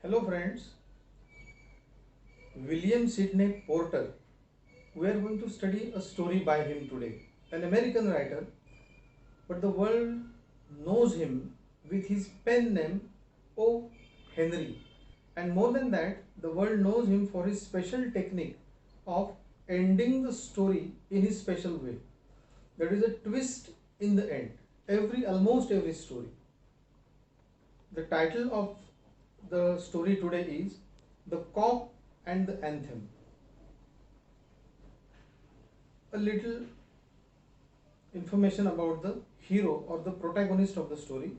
Hello friends, William Sidney Porter. We are going to study a story by him today. An American writer, but the world knows him with his pen name O. Henry. And more than that, the world knows him for his special technique of ending the story in his special way. That is a twist in the end. Almost every story. The title of the story today is The Cop and the Anthem. A little information about the hero or the protagonist of the story.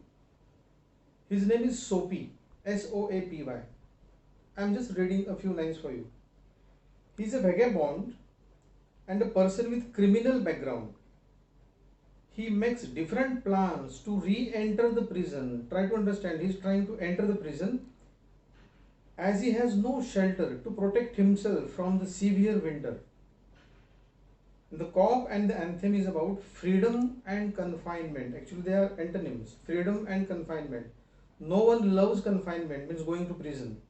His name is Soapy, Soapy. I am just reading a few lines for you. He is a vagabond and a person with criminal background. He makes different plans to re-enter the prison. Try to understand, he is trying to enter the prison as he has no shelter to protect himself from the severe winter. The Cop and the Anthem is about freedom and confinement. Actually, they are antonyms. Freedom and confinement. No one loves confinement, means going to prison.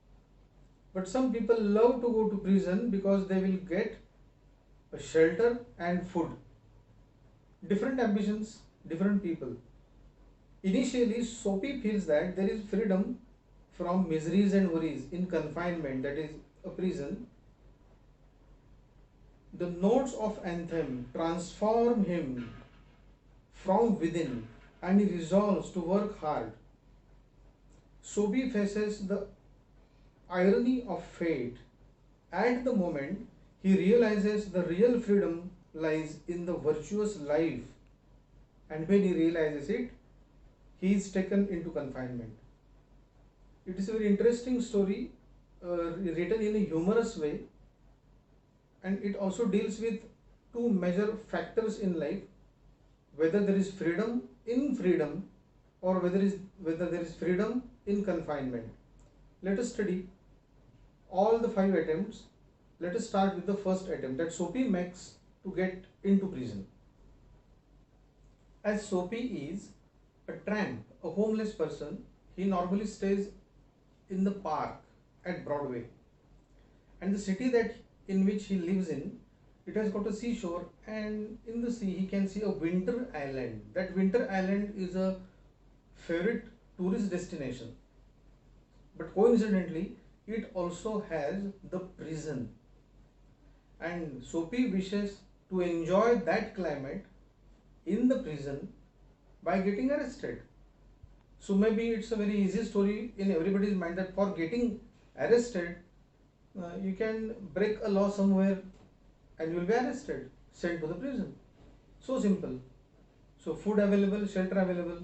But some people love to go to prison because they will get a shelter and food. Different ambitions, different people. Initially, Soapy feels that there is freedom from miseries and worries in confinement, that is a prison. The notes of Anthem transform him from within and he resolves to work hard. Soapy faces the irony of fate. At the moment, he realizes the real freedom lies in the virtuous life, and when he realizes it, he is taken into confinement. It is a very interesting story, written in a humorous way, and it also deals with two major factors in life: whether there is freedom in freedom or whether there is freedom in confinement. Let us study all the 5 attempts. Let us start with the first attempt that Soapy makes to get into prison. As Soapy is a tramp, a homeless person, he normally stays in the park at Broadway. And the city in which he lives in, it has got a seashore, and in the sea he can see a winter island. That winter island is a favorite tourist destination. But coincidentally, it also has the prison. And Soapy wishes to enjoy that climate in the prison by getting arrested. So maybe it's a very easy story in everybody's mind that for getting arrested, you can break a law somewhere and you will be arrested, sent to the prison. So simple. So food available, shelter available.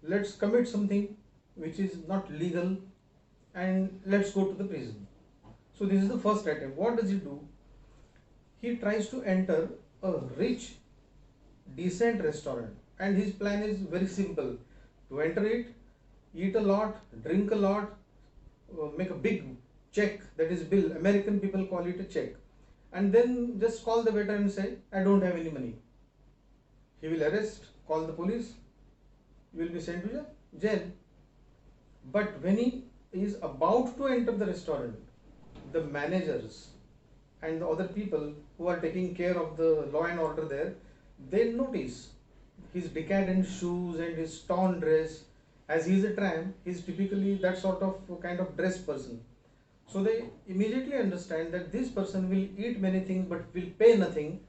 Let's commit something which is not legal and let's go to the prison. So this is the first attempt. What does he do? He tries to enter a rich, decent restaurant, and his plan is very simple: to enter it, eat a lot, drink a lot, make a big check, that is bill. American people call it a check, and then just call the waiter and say, I don't have any money. He will arrest, call the police, you will be sent to the jail. But when he is about to enter the restaurant, the managers and the other people who are taking care of the law and order there, they notice his decadent shoes and his torn dress. As he is a tramp, he is typically that sort of kind of dressed person. So they immediately understand that this person will eat many things but will pay nothing.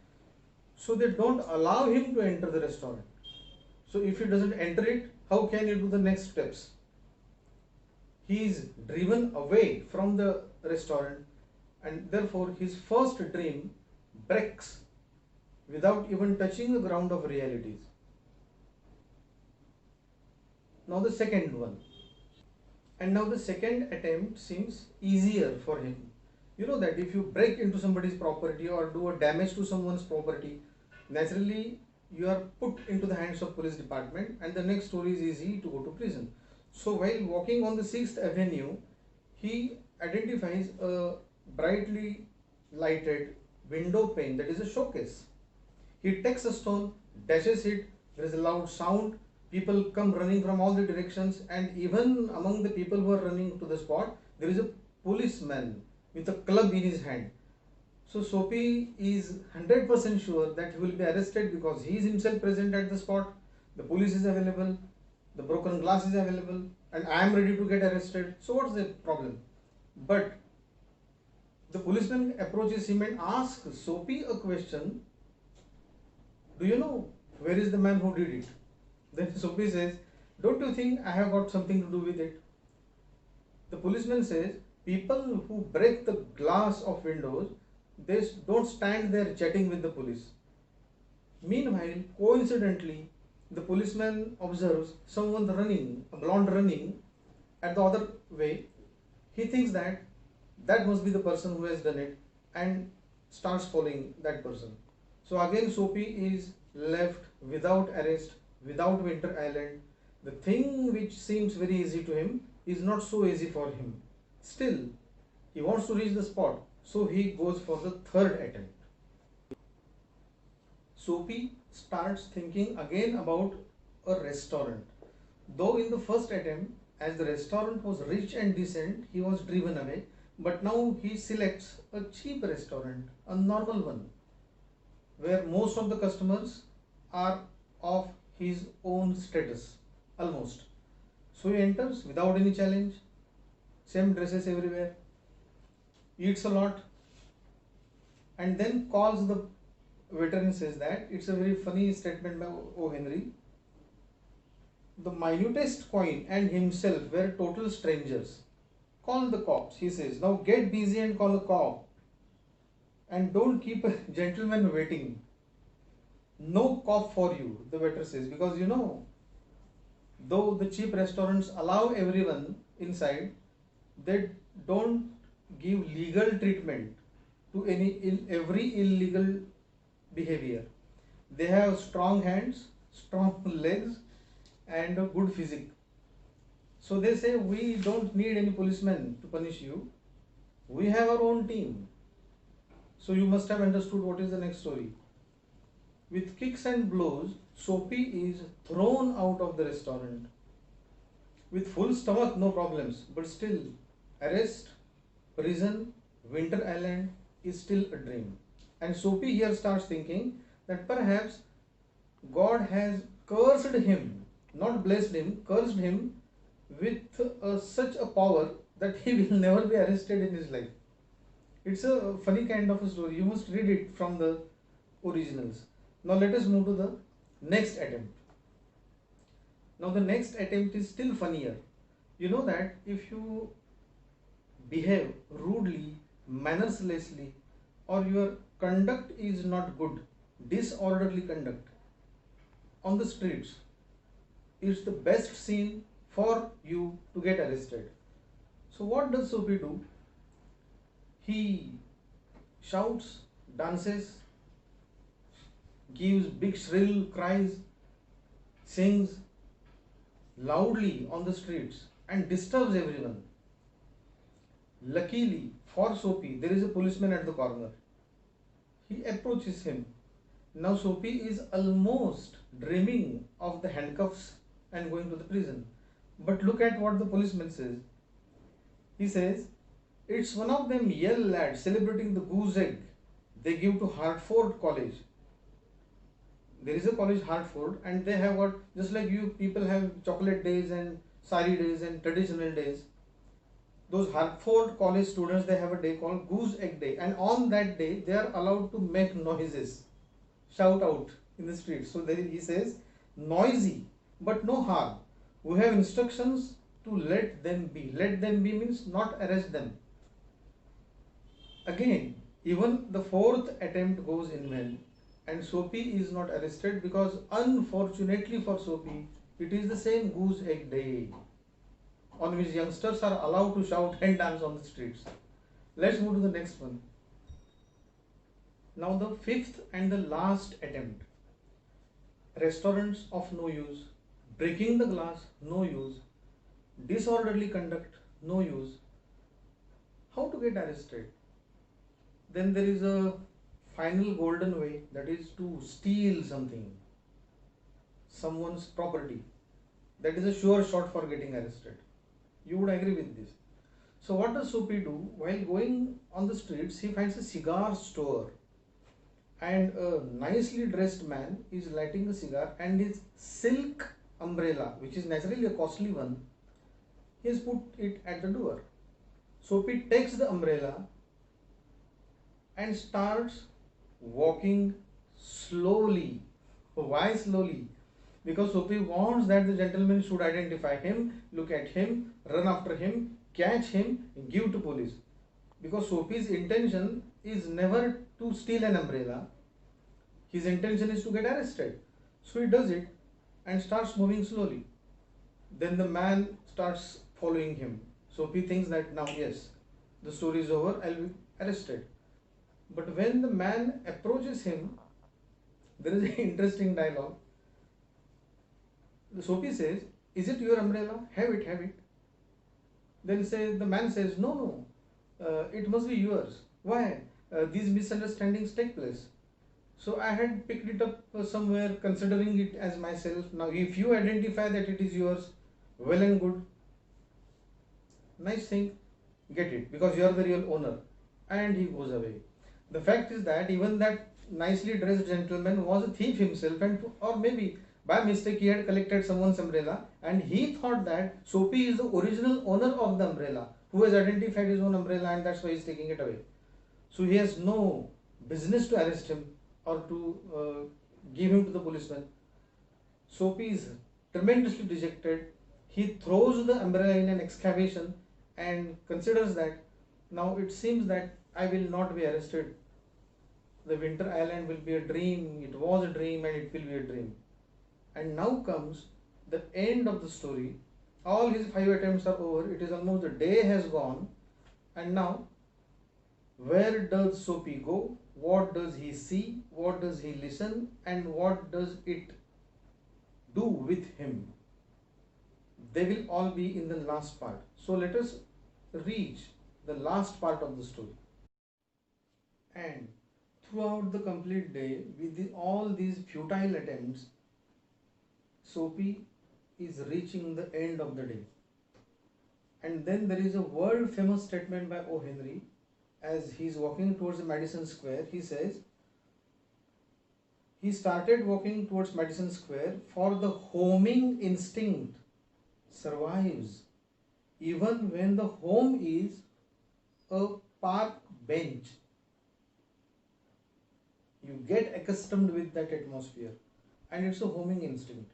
So they don't allow him to enter the restaurant. So if he doesn't enter it, how can he do the next steps? He is driven away from the restaurant, and therefore his first dream breaks without even touching the ground of realities. Now the second one. And now the second attempt seems easier for him. You know that if you break into somebody's property or do a damage to someone's property, naturally you are put into the hands of police department, and the next story is easy: to go to prison. So while walking on the 6th Avenue, he identifies a brightly lighted window pane, that is a showcase. He takes a stone, dashes it, there is a loud sound, people come running from all the directions, and even among the people who are running to the spot, There is a policeman with a club in his hand. So Soapy is 100% sure that he will be arrested because he is himself present at the spot. The police is available, the broken glass is available, and I am ready to get arrested. So what's the problem? But the policeman approaches him and asks Soapy a question. Do you know where is the man who did it? Then Soapy says, don't you think I have got something to do with it? The policeman says, people who break the glass of windows, they don't stand there chatting with the police. Meanwhile, coincidentally, the policeman observes someone running, a blonde running at the other way. He thinks that that must be the person who has done it and starts following that person. So again, Soapy is left without arrest, without Winter Island. The thing which seems very easy to him is not so easy for him. Still, he wants to reach the spot, so he goes for the third attempt. Soapy starts thinking again about a restaurant. Though in the first attempt, as the restaurant was rich and decent, he was driven away. But now he selects a cheap restaurant, a normal one, where most of the customers are of his own status, almost. So he enters without any challenge, same dresses everywhere, eats a lot, and then calls the waiter and says that it's a very funny statement by O. Henry. The minutest coin and himself were total strangers. Call the cops, he says. Now get busy and call a cop. And don't keep a gentleman waiting. No cop for you, the waiter says, because you know, though the cheap restaurants allow everyone inside, they don't give legal treatment to every illegal behavior. They have strong hands, strong legs, and a good physique. So they say, we don't need any policeman to punish you. We have our own team. So you must have understood what is the next story. With kicks and blows, Soapy is thrown out of the restaurant. With full stomach, no problems, but still, arrest, prison, Winter Island is still a dream. And Soapy here starts thinking that perhaps God has cursed him, not blessed him, cursed him with such a power that he will never be arrested in his life. It's a funny kind of a story. You must read it from the originals. Now let us move to the next attempt. Now the next attempt is still funnier. You know that if you behave rudely, mannerlessly, or your conduct is not good, disorderly conduct on the streets, it's the best scene for you to get arrested. So what does Soapy do? He shouts, dances, gives big shrill cries, sings loudly on the streets and disturbs everyone. Luckily for Soapy, there is a policeman at the corner. He approaches him. Now Soapy is almost dreaming of the handcuffs and going to the prison. But look at what the policeman says. He says, it's one of them yell lads celebrating the goose egg they give to Hartford College. There is a college Hartford, and they have what, just like you people have chocolate days and sari days and traditional days. Those Hartford College students, they have a day called Goose Egg Day, and on that day they are allowed to make noises, shout out in the street. So there he says, noisy but no harm. We have instructions to let them be. Let them be means not arrest them. Again, even the fourth attempt goes in vain, and Soapy is not arrested because unfortunately for Soapy, it is the same Goose Egg Day on which youngsters are allowed to shout and dance on the streets. Let's move to the next one. Now the fifth and the last attempt. Restaurants of no use, breaking the glass, no use, disorderly conduct, no use. How to get arrested? Then there is a final golden way, that is to steal something, someone's property. That is a sure shot for getting arrested. You would agree with this. So what does Soapy do? While going on the streets, he finds a cigar store, and a nicely dressed man is lighting a cigar, and his silk umbrella, which is naturally a costly one, he has put it at the door. Soapy takes the umbrella and starts walking slowly. Why slowly? Because Soapy wants that the gentleman should identify him, look at him, run after him, catch him, give to police. Because Soapy's intention is never to steal an umbrella, his intention is to get arrested. So he does it and starts moving slowly. Then the man starts following him. Soapy thinks that now, yes, the story is over, I'll be arrested. But when the man approaches him, there is an interesting dialogue. The Soapy says, "Is it your umbrella? Have it, have it." Then the man says, "No, no, it must be yours. Why? These misunderstandings take place. So I had picked it up somewhere, considering it as myself. Now, if you identify that it is yours, well and good. Nice thing, get it, because you are the real owner." And he goes away. The fact is that even that nicely dressed gentleman was a thief himself, or maybe by mistake he had collected someone's umbrella, and he thought that Soapy is the original owner of the umbrella, who has identified his own umbrella, and that's why he's taking it away. So he has no business to arrest him or to give him to the policeman. Soapy is tremendously dejected. He throws the umbrella in an excavation and considers that now it seems that I will not be arrested. The Winter Island will be a dream. It was a dream and it will be a dream. And now comes the end of the story. All his 5 attempts are over. It is almost a day has gone. And now, where does Soapy go? What does he see? What does he listen? And what does it do with him? They will all be in the last part. So let us reach the last part of the story. And throughout the complete day, with all these futile attempts, Soapy is reaching the end of the day. And then there is a world famous statement by O. Henry. As he is walking towards Madison Square, he says, he started walking towards Madison Square, for the homing instinct survives even when the home is a park bench. You get accustomed with that atmosphere, and it's a homing instinct.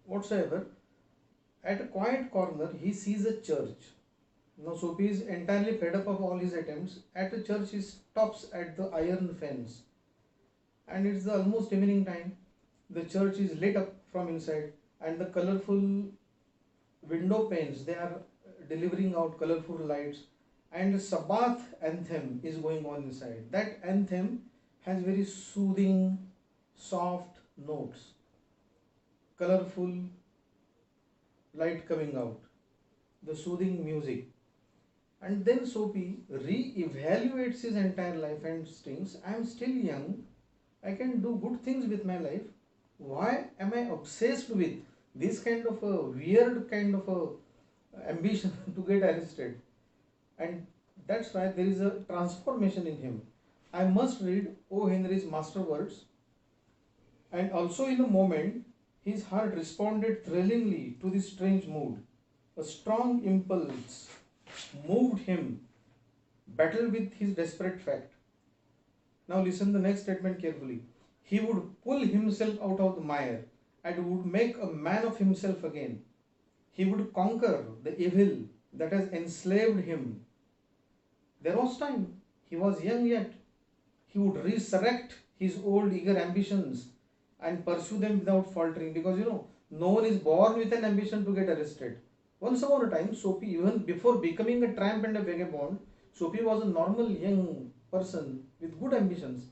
Whatsoever, at a quiet corner, he sees a church. Now, Soapy is entirely fed up of all his attempts. At the church, he stops at the iron fence, and it's the almost evening time. The church is lit up from inside, and the colorful window panes, they are delivering out colorful lights, and the Sabbath anthem is going on inside. That anthem has very soothing, soft notes, colorful light coming out, the soothing music. And then Soapy re-evaluates his entire life and thinks, I am still young, I can do good things with my life. Why am I obsessed with this kind of a weird kind of a ambition to get arrested? And that's why there is a transformation in him. I must read O. Henry's master words. And also in a moment, his heart responded thrillingly to this strange mood. A strong impulse moved him, battled with his desperate fact. Now listen the next statement carefully. He would pull himself out of the mire and would make a man of himself again. He would conquer the evil that has enslaved him. There was time. He was young yet. He would resurrect his old eager ambitions and pursue them without faltering, because no one is born with an ambition to get arrested. Once upon a time, Soapy, even before becoming a tramp and a vagabond, Soapy was a normal young person with good ambitions.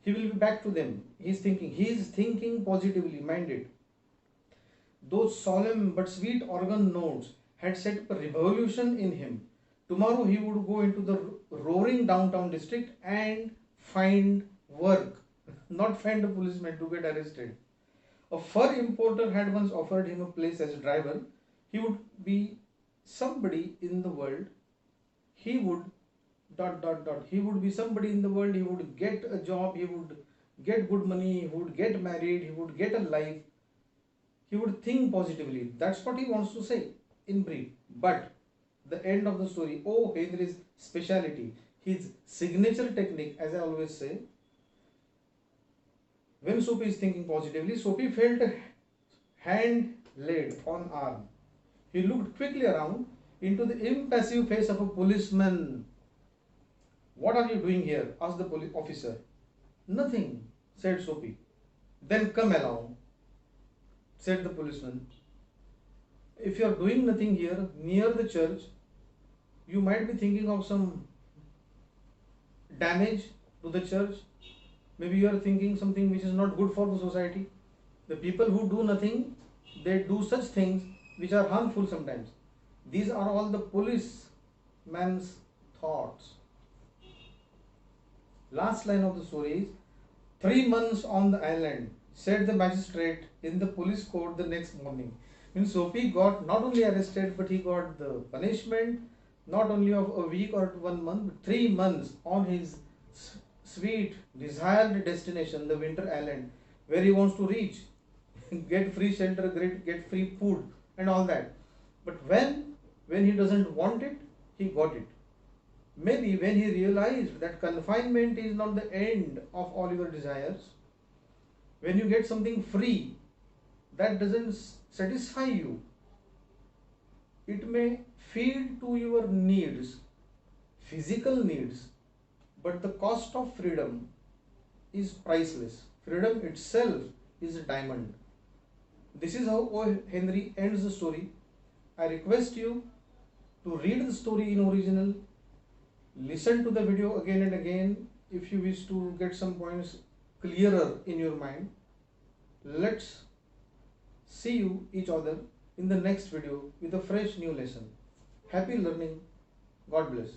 He will be back to them. He is thinking positively minded. Those solemn but sweet organ notes had set up a revolution in him. Tomorrow he would go into the roaring downtown district and find work, not find a policeman to get arrested. A fur importer had once offered him a place as driver. He would be somebody in the world, he would he would be somebody in the world, he would get a job, he would get good money, he would get married, he would get a life, he would think positively. That's what he wants to say in brief. But the end of the story, oh, Henry's speciality, his signature technique, as I always say, when Sophie is thinking positively, Sophie felt a hand laid on arm. He looked quickly around into the impassive face of a policeman. What are you doing here? Asked the police officer. Nothing, said Sophie. Then come along, said the policeman. If you are doing nothing here near the church, you might be thinking of some damage to the church. Maybe you are thinking something which is not good for the society. The people who do nothing, they do such things which are harmful sometimes. These are all the policeman's thoughts. Last line of the story is 3 months on the island, said the magistrate in the police court the next morning. Means Sophie got not only arrested, but he got the punishment not only of a week or 1 month, but 3 months on his sweet desired destination, the winter island, where he wants to reach, get free shelter, get free food and all that. But when he doesn't want it, he got it. Maybe when he realized that confinement is not the end of all your desires, when you get something free that doesn't satisfy you, it may feed to your needs, physical needs, but the cost of freedom is priceless. Freedom itself is a diamond. This is how O. Henry ends the story. I request you to read the story in original, listen to the video again and again if you wish to get some points clearer in your mind. Let's see you each other in the next video with a fresh new lesson. Happy learning. God bless.